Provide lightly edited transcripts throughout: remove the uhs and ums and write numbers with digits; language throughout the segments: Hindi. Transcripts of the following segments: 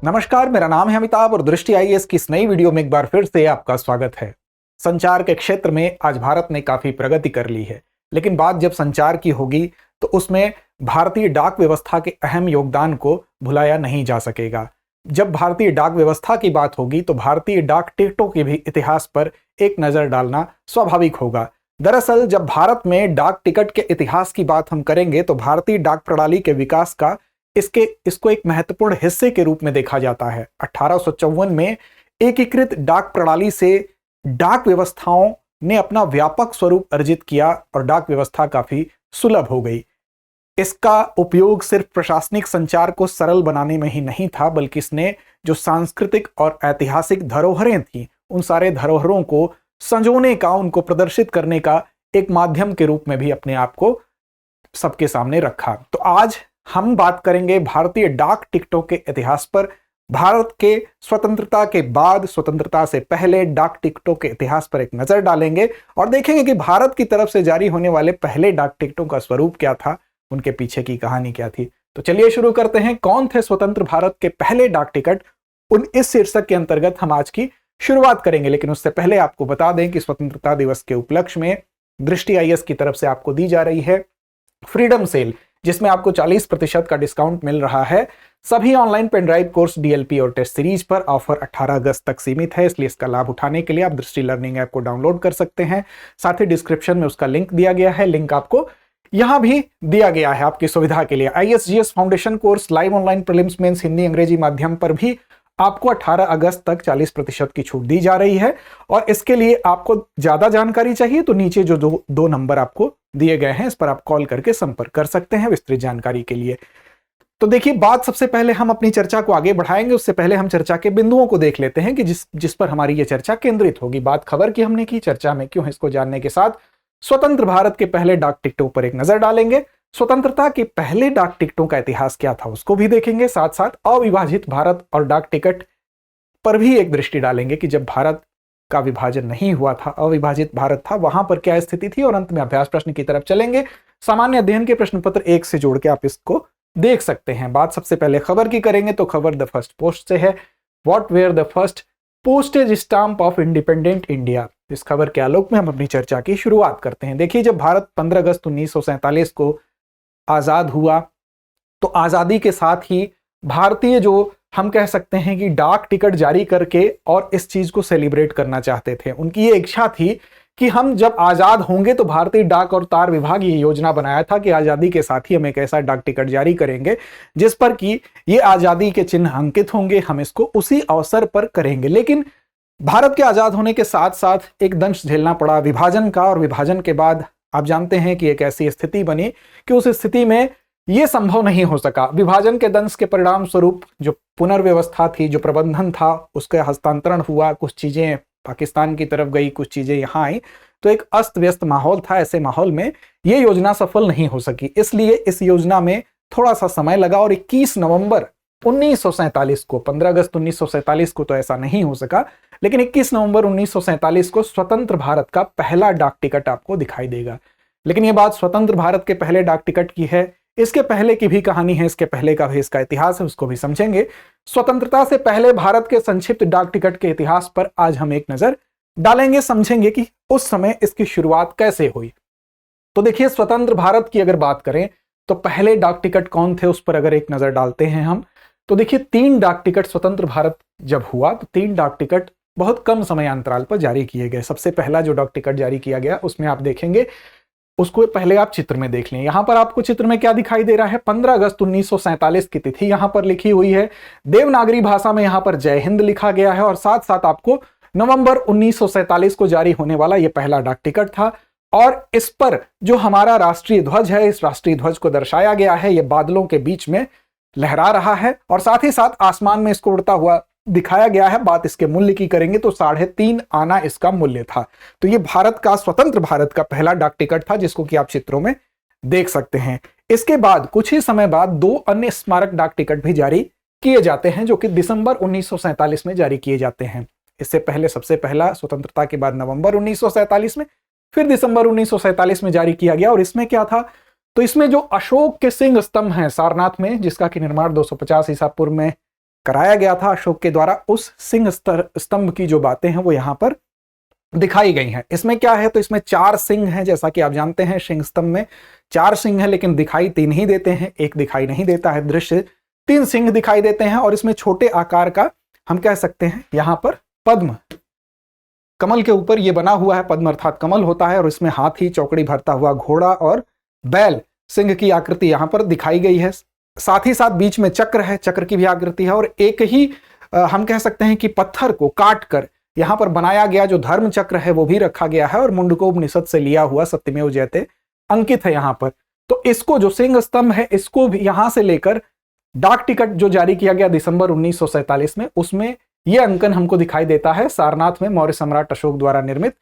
नमस्कार, मेरा नाम है अमिताभ और दृष्टि आईएएस की इस नई वीडियो में एक बार फिर से आपका स्वागत है। संचार के क्षेत्र में आज भारत ने काफी प्रगति कर ली है, लेकिन बात जब संचार की होगी तो उसमें भारतीय डाक व्यवस्था के अहम योगदान को भुलाया नहीं जा सकेगा। जब भारतीय डाक व्यवस्था की बात होगी तो भारतीय डाक टिकटों के भी इतिहास पर एक नजर डालना स्वाभाविक होगा। दरअसल जब भारत में डाक टिकट के इतिहास की बात हम करेंगे तो भारतीय डाक प्रणाली के विकास का इसको एक महत्वपूर्ण हिस्से के रूप में देखा जाता है। 1854 में एकीकृत डाक प्रणाली से डाक व्यवस्थाओं ने अपना व्यापक स्वरूप अर्जित किया और डाक व्यवस्था काफी सुलभ हो गई। इसका उपयोग सिर्फ प्रशासनिक संचार को सरल बनाने में ही नहीं था, बल्कि इसने जो सांस्कृतिक और ऐतिहासिक धरोहरें थी उन सारे धरोहरों को संजोने का, उनको प्रदर्शित करने का एक माध्यम के रूप में भी अपने आप को सबके सामने रखा। तो आज हम बात करेंगे भारतीय डाक टिकटों के इतिहास पर, भारत के स्वतंत्रता के बाद, स्वतंत्रता से पहले डाक टिकटों के इतिहास पर एक नजर डालेंगे और देखेंगे कि भारत की तरफ से जारी होने वाले पहले डाक टिकटों का स्वरूप क्या था, उनके पीछे की कहानी क्या थी। तो चलिए शुरू करते हैं। कौन थे स्वतंत्र भारत के पहले डाक टिकट, इस शीर्षक के अंतर्गत हम आज की शुरुआत करेंगे। लेकिन उससे पहले आपको बता दें कि स्वतंत्रता दिवस के उपलक्ष्य में दृष्टि आईएएस की तरफ से आपको दी जा रही है फ्रीडम सेल, जिसमें आपको 40% का डिस्काउंट मिल रहा है। सभी online pen drive course, DLP और टेस्ट सीरीज पर ऑफर 18 अगस्त तक सीमित है, इसलिए इसका लाभ उठाने के लिए आप दृष्टि लर्निंग ऐप को डाउनलोड कर सकते हैं। साथ ही डिस्क्रिप्शन में उसका लिंक दिया गया है, लिंक आपको यहां भी दिया गया है आपकी सुविधा के लिए। IAS foundation course live online prelims mains Hindi अंग्रेजी माध्यम पर भी आपको 18 अगस्त तक 40% की छूट दी जा रही है। और इसके लिए आपको ज्यादा जानकारी चाहिए तो नीचे जो दो नंबर आपको दिए गए हैं, इस पर आप कॉल करके संपर्क कर सकते हैं विस्तृत जानकारी के लिए। तो देखिए, बात सबसे पहले हम अपनी चर्चा को आगे बढ़ाएंगे, उससे पहले हम चर्चा के बिंदुओं को देख लेते हैं कि जिस पर हमारी ये चर्चा केंद्रित होगी। बात खबर की हमने की, चर्चा में क्यों है इसको जानने के साथ स्वतंत्र भारत के पहले डाक टिकटों पर एक नजर डालेंगे। स्वतंत्रता के पहले डाक टिकटों का इतिहास क्या था उसको भी देखेंगे। साथ साथ अविभाजित भारत और डाक टिकट पर भी एक दृष्टि डालेंगे कि जब भारत का विभाजन नहीं हुआ था, अविभाजित भारत था, वहां पर क्या स्थिति थी। और अंत में अभ्यास प्रश्न की तरफ चलेंगे। सामान्य अध्ययन के प्रश्न पत्र 1 से जोड़ के आप इसको देख सकते हैं। बात सबसे पहले खबर की करेंगे तो खबर द फर्स्ट पोस्ट से है। What were the first postage stamp of independent India. इस खबर के आलोक में हम अपनी चर्चा की शुरुआत करते हैं। देखिए, जब भारत 15 अगस्त 1947 को आजाद हुआ तो आजादी के साथ ही भारतीय जो हम कह सकते हैं कि डाक टिकट जारी करके और इस चीज को सेलिब्रेट करना चाहते थे। उनकी ये इच्छा थी कि हम जब आजाद होंगे तो भारतीय डाक और तार विभाग ये योजना बनाया था कि आजादी के साथ ही हम एक ऐसा डाक टिकट जारी करेंगे जिस पर कि ये आजादी के चिन्ह अंकित होंगे, हम इसको उसी अवसर पर करेंगे। लेकिन भारत के आजाद होने के साथ साथ एक दंश झेलना पड़ा विभाजन का, और विभाजन के बाद आप जानते हैं कि एक ऐसी स्थिति बनी कि उस स्थिति में यह संभव नहीं हो सका। विभाजन के दंश के परिणाम स्वरूप जो पुनर्व्यवस्था थी, जो प्रबंधन था, उसका हस्तांतरण हुआ। कुछ चीजें पाकिस्तान की तरफ गई, कुछ चीजें यहां आई, तो एक अस्त व्यस्त माहौल था। ऐसे माहौल में यह योजना सफल नहीं हो सकी, इसलिए इस योजना में थोड़ा सा समय लगा और 21 नवंबर 1947 को, 15 अगस्त 1947 को तो ऐसा नहीं हो सका, लेकिन 21 नवंबर 1947 को स्वतंत्र भारत का पहला डाक टिकट आपको दिखाई देगा। लेकिन यह बात स्वतंत्र भारत के पहले डाक टिकट की है, इसके पहले की भी कहानी है, इसके पहले का भी इसका इतिहास है, उसको भी समझेंगे। स्वतंत्रता से पहले भारत के संक्षिप्त डाक टिकट के इतिहास पर आज हम एक नजर डालेंगे, समझेंगे कि उस समय इसकी शुरुआत कैसे हुई। तो देखिए, स्वतंत्र भारत की अगर बात करें तो पहले डाक टिकट कौन थे उस पर अगर एक नजर डालते हैं हम, तो देखिए 3 डाक टिकट स्वतंत्र भारत जब हुआ तो 3 डाक टिकट बहुत कम समय अंतराल पर जारी किए गए। सबसे पहला जो डाक टिकट जारी किया गया उसमें आप देखेंगे, उसको पहले आप चित्र में देख लें। यहां पर आपको चित्र में क्या दिखाई दे रहा है, 15 अगस्त 1947 की तिथि यहां पर लिखी हुई है। देवनागरी भाषा में यहां पर जय हिंद लिखा गया है और साथ साथ आपको नवंबर 1947 को जारी होने वाला यह पहला डाक टिकट था। और इस पर जो हमारा राष्ट्रीय ध्वज है, इस राष्ट्रीय ध्वज को दर्शाया गया है, यह बादलों के बीच में लहरा रहा है और साथ ही साथ आसमान में इसको उड़ता हुआ दिखाया गया है। बात इसके मूल्य की करेंगे तो 3.5 आना इसका मूल्य था। तो ये भारत का, स्वतंत्र भारत का पहला डाक टिकट था, जिसको कि आप चित्रों में देख सकते हैं। इसके बाद कुछ ही समय बाद 2 अन्य स्मारक डाक टिकट भी जारी किए जाते हैं, जो कि दिसंबर 1947 में जारी किए जाते हैं। इससे पहले सबसे पहला स्वतंत्रता के बाद नवंबर 1947 में, फिर दिसंबर 1947 में जारी किया गया। और इसमें क्या था, तो इसमें जो अशोक के सिंह स्तंभ हैं सारनाथ में, जिसका कि निर्माण 250 ईसा पूर्व में कराया गया था अशोक के द्वारा, उस सिंह स्तंभ की जो बातें हैं वो यहाँ पर दिखाई गई हैं। इसमें क्या है, तो इसमें 4 सिंह हैं, जैसा कि आप जानते हैं सिंह स्तंभ में 4 सिंह हैं, लेकिन दिखाई 3 ही देते हैं, एक दिखाई नहीं देता है। दृश्य 3 सिंह दिखाई देते हैं और इसमें छोटे आकार का हम कह सकते हैं यहां पर पद्म, कमल के ऊपर ये बना हुआ है, पद्म अर्थात कमल होता है, और इसमें हाथी, चौकड़ी भरता हुआ घोड़ा और बैल, सिंह की आकृति यहां पर दिखाई गई है। साथ ही साथ बीच में चक्र है, चक्र की भी आकृति है, और एक ही हम कह सकते हैं कि पत्थर को काट कर यहां पर बनाया गया जो धर्म चक्र है वो भी रखा गया है, और मुंडकोपनिषद से लिया हुआ सत्यमेव जयते अंकित है यहां पर। तो इसको जो सिंह स्तंभ है इसको भी यहां से लेकर डाक टिकट जो जारी किया गया दिसंबर 1947 में, उसमें यह अंकन हमको दिखाई देता है सारनाथ में मौर्य सम्राट अशोक द्वारा निर्मित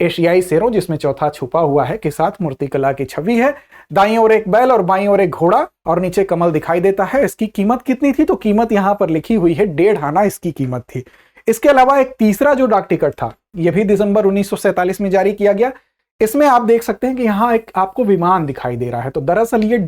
एशियाई शेरों, जिसमें चौथा छुपा हुआ है, के साथ मूर्तिकला की छवि है। दाईं ओर एक बैल और बाईं ओर एक घोड़ा और नीचे कमल दिखाई देता है। इसकी कीमत कितनी थी, तो कीमत यहां पर लिखी हुई है 1.5 आना इसकी कीमत थी। इसके अलावा एक तीसरा जो डाक टिकट था यह भी दिसंबर 1947 में जारी किया गया। इसमें आप देख सकते हैं कि यहां एक आपको विमान दिखाई दे रहा है, तो दरअसल ये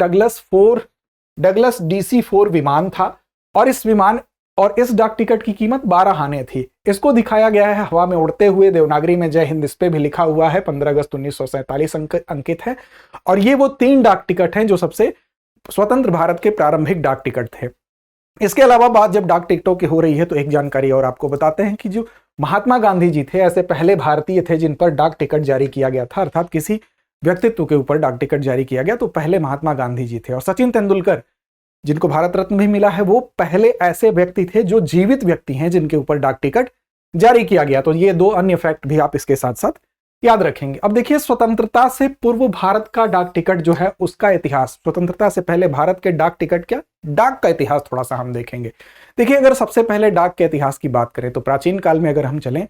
डगलस DC-4 विमान था, और इस विमान और इस डाक टिकट की कीमत 12 आने थी। इसको दिखाया गया है हवा में उड़ते हुए, देवनागरी में जय हिंद इस पे भी लिखा हुआ है, 15 अगस्त 1947 अंकित है। और ये वो 3 डाक टिकट हैं जो सबसे स्वतंत्र भारत के प्रारंभिक डाक टिकट थे। इसके अलावा बात जब डाक टिकटों की हो रही है तो एक जानकारी और आपको बताते हैं कि जो महात्मा गांधी जी थे ऐसे पहले भारतीय थे जिन पर डाक टिकट जारी किया गया था, अर्थात किसी व्यक्तित्व के ऊपर डाक टिकट जारी किया गया तो पहले महात्मा गांधी जी थे। और सचिन तेंदुलकर जिनको भारत रत्न भी मिला है वो पहले ऐसे व्यक्ति थे जो जीवित व्यक्ति हैं जिनके ऊपर डाक टिकट जारी किया गया। तो ये 2 अन्य फैक्ट भी आप इसके साथ साथ याद रखेंगे। अब देखिए स्वतंत्रता से पूर्व भारत का डाक टिकट जो है उसका इतिहास, स्वतंत्रता से पहले भारत के डाक टिकट क्या, डाक का इतिहास थोड़ा सा हम देखेंगे। देखिए अगर सबसे पहले डाक के इतिहास की बात करें तो प्राचीन काल में अगर हम चलें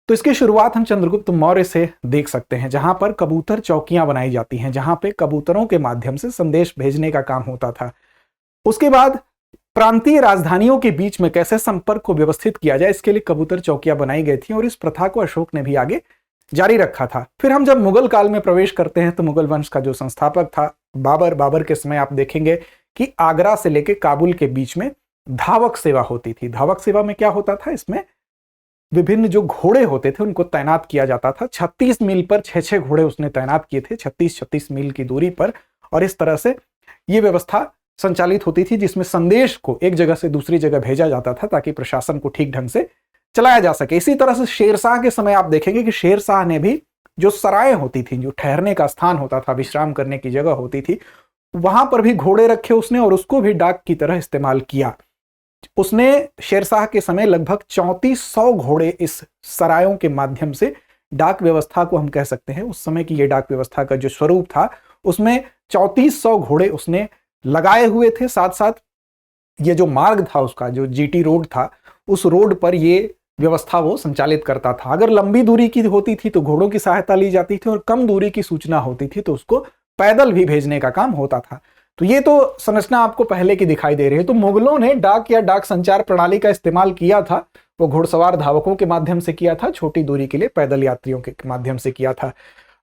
तो इसकी शुरुआत हम चंद्रगुप्त मौर्य से देख सकते हैं, जहां पर कबूतर चौकियां बनाई जाती हैं, जहां पे कबूतरों के माध्यम से संदेश भेजने का काम होता था। उसके बाद प्रांतीय राजधानियों के बीच में कैसे संपर्क को व्यवस्थित किया जाए इसके लिए कबूतर चौकियां बनाई गई थी, और इस प्रथा को अशोक ने भी आगे जारी रखा था। फिर हम जब मुगल काल में प्रवेश करते हैं तो मुगल वंश का जो संस्थापक था बाबर के समय आप देखेंगे कि आगरा से लेकर काबुल के बीच में धावक सेवा होती थी। धावक सेवा में क्या होता था, इसमें विभिन्न जो घोड़े होते थे उनको तैनात किया जाता था। 36 मील पर 6 घोड़े उसने तैनात किए थे, 36 मील की दूरी पर, और इस तरह से यह व्यवस्था संचालित होती थी जिसमें संदेश को एक जगह से दूसरी जगह भेजा जाता था ताकि प्रशासन को ठीक ढंग से चलाया जा सके। इसी तरह से शेरशाह के समय आप देखेंगे कि शेरशाह ने भी जो सराय होती थी, जो ठहरने का स्थान होता था, विश्राम करने की जगह होती थी, वहां पर भी घोड़े रखे उसने और उसको भी डाक की तरह इस्तेमाल किया। उसने शेरशाह के समय लगभग 3400 घोड़े इस सरायों के माध्यम से डाक व्यवस्था को हम कह सकते हैं, उस समय की ये डाक व्यवस्था का जो स्वरूप था उसमें 3400 घोड़े उसने लगाए हुए थे। साथ साथ ये जो मार्ग था उसका, जो GT रोड था, उस रोड पर ये व्यवस्था वो संचालित करता था। अगर लंबी दूरी की होती थी तो घोड़ों की सहायता ली जाती थी, और कम दूरी की सूचना होती थी तो उसको पैदल भी भेजने का काम होता था। तो ये तो संरचना आपको पहले की दिखाई दे रही है। तो मुगलों ने डाक या डाक संचार प्रणाली का इस्तेमाल किया था, वो घुड़सवार धावकों के माध्यम से किया था, छोटी दूरी के लिए पैदल यात्रियों के माध्यम से किया था।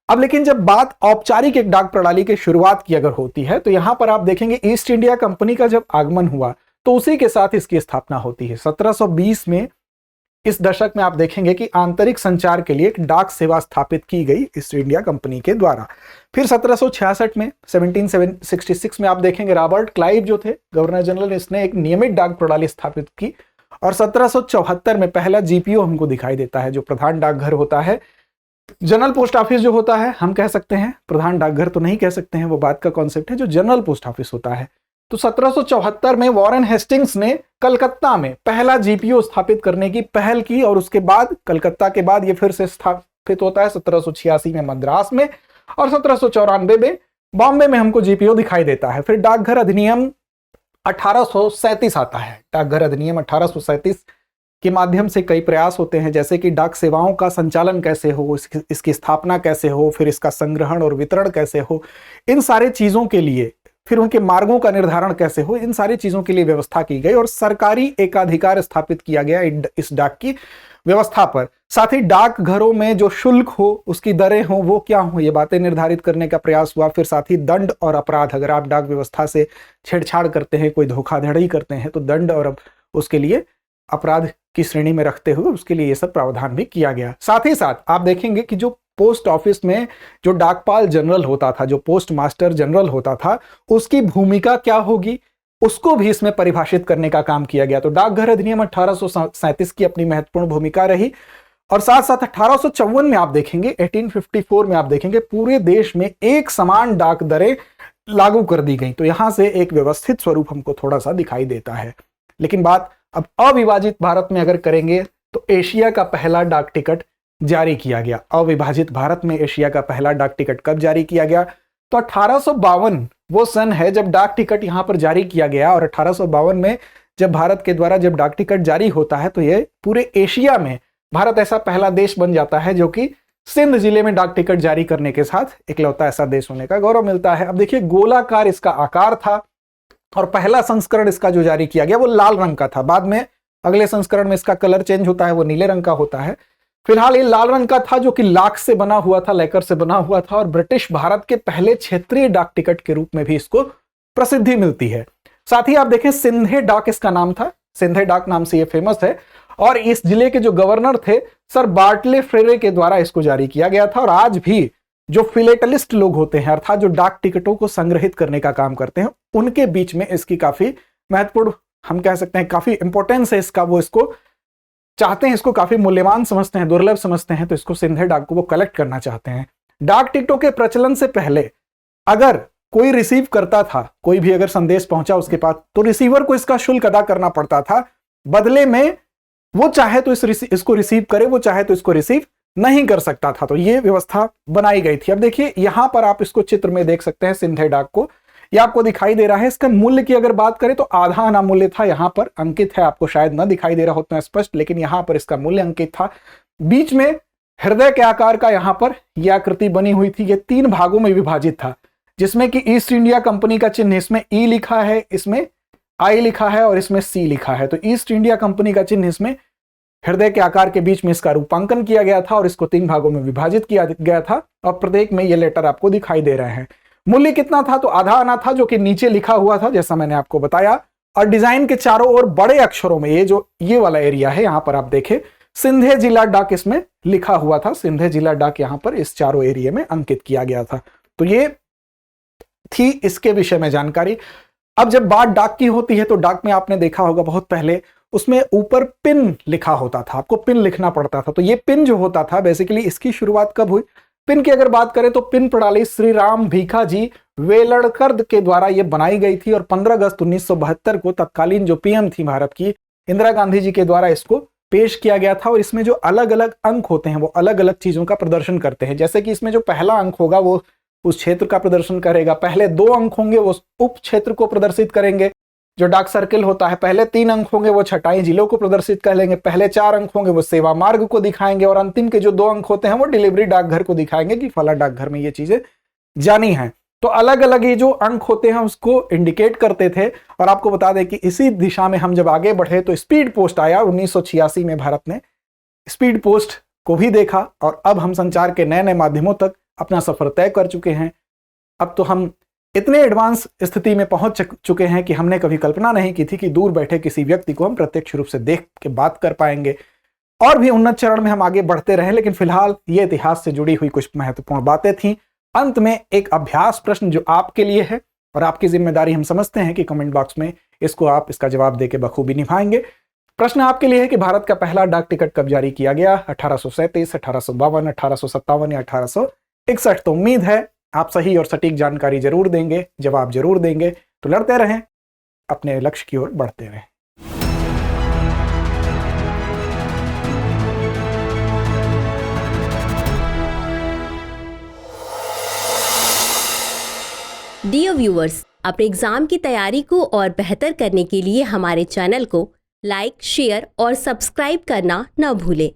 अब लेकिन जब बात औपचारिक एक डाक प्रणाली की शुरुआत की अगर होती है तो यहां पर आप देखेंगे ईस्ट इंडिया कंपनी का जब आगमन हुआ तो उसी के साथ इसकी स्थापना होती है। 1720 में इस दशक में आप देखेंगे कि आंतरिक संचार के लिए एक डाक सेवा स्थापित की गई ईस्ट इंडिया कंपनी के द्वारा। फिर 1766 में 1766 में आप देखेंगे रॉबर्ट क्लाइव जो थे गवर्नर जनरल, इसने एक नियमित डाक प्रणाली स्थापित की, और 1774 में पहला GPO हमको दिखाई देता है, जो प्रधान डाकघर होता है। जनरल पोस्ट ऑफिस जो होता है हम कह सकते हैं, प्रधान डाकघर तो नहीं कह सकते हैं, वो बात का कॉन्सेप्ट है, जो जनरल पोस्ट ऑफिस होता है। तो 1774 में वॉरेन हेस्टिंग्स ने कलकत्ता में पहला GPO स्थापित करने की पहल की, और उसके बाद कलकत्ता के बाद ये फिर से स्थापित होता है 1786 में मद्रास में, और 1794 में बॉम्बे में हमको GPO दिखाई देता है। फिर डाकघर अधिनियम 1837 आता है। डाकघर अधिनियम 1837 के माध्यम से कई प्रयास होते हैं, जैसे कि डाक सेवाओं का संचालन कैसे हो, इसकी स्थापना कैसे हो, फिर इसका संग्रहण और वितरण कैसे हो, इन सारे चीजों के लिए, फिर उनके मार्गों का निर्धारण कैसे हो, इन सारी चीजों के लिए व्यवस्था की गई, और सरकारी एकाधिकार स्थापित किया गया इस डाक की व्यवस्था पर। साथ ही डाकघरों में जो शुल्क हो, उसकी दरें हो, वो क्या हो, ये बातें निर्धारित करने का प्रयास हुआ। फिर साथ ही दंड और अपराध, अगर आप डाक व्यवस्था से छेड़छाड़ करते हैं, कोई धोखाधड़ी करते हैं, तो दंड उसके लिए अपराध की श्रेणी में रखते हुए उसके लिए ये सब प्रावधान भी किया गया। साथ ही साथ आप देखेंगे कि जो पोस्ट ऑफिस में जो डाकपाल जनरल होता था, जो पोस्ट मास्टर जनरल होता था, उसकी भूमिका क्या होगी उसको भी इसमें परिभाषित करने का काम किया गया। तो डाकघर अधिनियम 1837 की अपनी महत्वपूर्ण भूमिका रही। और साथ साथ 1854 में आप देखेंगे, 1854 में आप देखेंगे पूरे देश में एक समान डाक दरें लागू कर दी गई। तो यहां से एक व्यवस्थित स्वरूप हमको थोड़ा सा दिखाई देता है। लेकिन बात अब अविभाजित भारत में अगर करेंगे तो एशिया का पहला डाक टिकट जारी किया गया। अविभाजित भारत में एशिया का पहला डाक टिकट कब जारी किया गया? तो 1852 वो सन है जब डाक टिकट यहां पर जारी किया गया। और 1852 में जब भारत के द्वारा जब डाक टिकट जारी होता है तो ये पूरे एशिया में भारत ऐसा पहला देश बन जाता है जो कि सिंध जिले में डाक टिकट जारी करने के साथ इकलौता ऐसा देश होने का गौरव मिलता है। अब देखिए, गोलाकार इसका आकार था और पहला संस्करण इसका जो जारी किया गया वो लाल रंग का था। बाद में अगले संस्करण में इसका कलर चेंज होता है, वो नीले रंग का होता है। फिलहाल ये लाल रंग का था जो कि लाख से बना हुआ था, लेकर से बना हुआ था। और ब्रिटिश भारत के पहले क्षेत्रीय डाक टिकट के रूप में भी इसको प्रसिद्धि मिलती है। साथ ही आप देखें, सिंधे डाक इसका नाम था, सिंधे डाक नाम से ये फेमस है। और इस जिले के जो गवर्नर थे सर बार्टले फ्रेरे के द्वारा इसको जारी किया गया था। और आज भी जो फिलेटलिस्ट लोग होते हैं, अर्थात जो डाक टिकटों को संग्रहित करने का काम करते हैं, उनके बीच में इसकी काफी महत्वपूर्ण, हम कह सकते हैं काफी इंपॉर्टेंस है इसका। वो इसको चाहते हैं, इसको काफी मूल्यवान समझते हैं, दुर्लभ समझते हैं, तो इसको सिंधे डाक को वो कलेक्ट करना चाहते हैं। डाक टिकटों के प्रचलन से पहले अगर कोई रिसीव करता था, कोई भी अगर संदेश पहुंचा उसके पास, तो रिसीवर को इसका शुल्क अदा करना पड़ता था। बदले में वो चाहे तो इसको रिसीव करे, वो चाहे तो इसको रिसीव नहीं कर सकता था। तो ये व्यवस्था बनाई गई थी। अब देखिए, यहां पर आप इसको चित्र में देख सकते हैं सिंधे डाक को, ये आपको दिखाई दे रहा है। इसका मूल्य की अगर बात करें तो आधा आना मूल्य था, यहां पर अंकित है, आपको शायद ना दिखाई दे रहा हो उतना स्पष्ट, लेकिन यहां पर इसका मूल्य अंकित था। बीच में हृदय के आकार का यहां पर यह आकृति बनी हुई थी। यह 3 भागों में विभाजित था, जिसमें कि ईस्ट इंडिया कंपनी का चिन्ह इसमें ई लिखा है, इसमें आई लिखा है और इसमें सी लिखा है। तो ईस्ट इंडिया कंपनी का चिन्ह इसमें हृदय के आकार के बीच में इसका रूपांकन किया गया था और इसको 3 भागों में विभाजित किया गया था। और प्रत्येक में ये लेटर आपको दिखाई दे रहे हैं। मूल्य कितना था? तो आधा आना था, जो कि नीचे लिखा हुआ था जैसा मैंने आपको बताया। और डिजाइन के चारों ओर बड़े अक्षरों में ये वाला एरिया है, यहां पर आप देखें सिंधे जिला डाक इसमें लिखा हुआ था। सिंधे जिला डाक यहां पर इस चारों एरिया में अंकित किया गया था। तो ये थी इसके विषय में जानकारी। अब जब बात डाक की होती है तो डाक में आपने देखा होगा बहुत पहले उसमें ऊपर पिन लिखा होता था, आपको पिन लिखना पड़ता था। तो ये पिन जो होता था बेसिकली इसकी शुरुआत कब हुई? पिन की अगर बात करें तो पिन प्रणाली श्री राम भीखाजी वेलड़कर के द्वारा ये बनाई गई थी। और 15 अगस्त 1972 को तत्कालीन जो पीएम थी भारत की, इंदिरा गांधी जी के द्वारा इसको पेश किया गया था। और इसमें जो अलग अलग अंक होते हैं वो अलग अलग चीजों का प्रदर्शन करते हैं। जैसे कि इसमें जो पहला अंक होगा वो उस क्षेत्र का प्रदर्शन करेगा, पहले 2 अंक होंगे वो उप क्षेत्र को प्रदर्शित करेंगे। जो डाक सर्किल होता है, पहले 3 अंक होंगे वो छटाई जिलों को प्रदर्शित कर लेंगे, पहले 4 अंक होंगे वो सेवा मार्ग को दिखाएंगे, और अंतिम के जो 2 अंक होते हैं वो डिलीवरी डाकघर को दिखाएंगे कि फला डाकघर में ये चीजें जानी है। तो अलग अलग ये जो अंक होते हैं उसको इंडिकेट करते थे। और आपको बता दें कि इसी दिशा में हम जब आगे बढ़े तो स्पीड पोस्ट आया। 1986 में भारत ने स्पीड पोस्ट को भी देखा और अब हम संचार के नए नए माध्यमों तक अपना सफर तय कर चुके हैं। अब तो हम इतने एडवांस स्थिति में पहुंच चुके हैं कि हमने कभी कल्पना नहीं की थी कि दूर बैठे किसी व्यक्ति को हम प्रत्यक्ष रूप से देख के बात कर पाएंगे। और भी उन्नत चरण में हम आगे बढ़ते रहे, लेकिन फिलहाल ये इतिहास से जुड़ी हुई कुछ महत्वपूर्ण बातें थी। अंत में एक अभ्यास प्रश्न जो आपके लिए है और आपकी जिम्मेदारी हम समझते हैं कि कमेंट बॉक्स में इसका जवाब देके बखूबी निभाएंगे। प्रश्न आपके लिए है कि भारत का पहला डाक टिकट कब जारी किया गया? 1837, 1852, 1857 या 1861? तो उम्मीद है आप सही और सटीक जानकारी जरूर देंगे, जवाब जरूर देंगे। तो लड़ते रहें, अपने लक्ष्य की ओर बढ़ते रहें। डियर व्यूअर्स, अपने एग्जाम की तैयारी को और बेहतर करने के लिए हमारे चैनल को लाइक, शेयर और सब्सक्राइब करना न भूलें।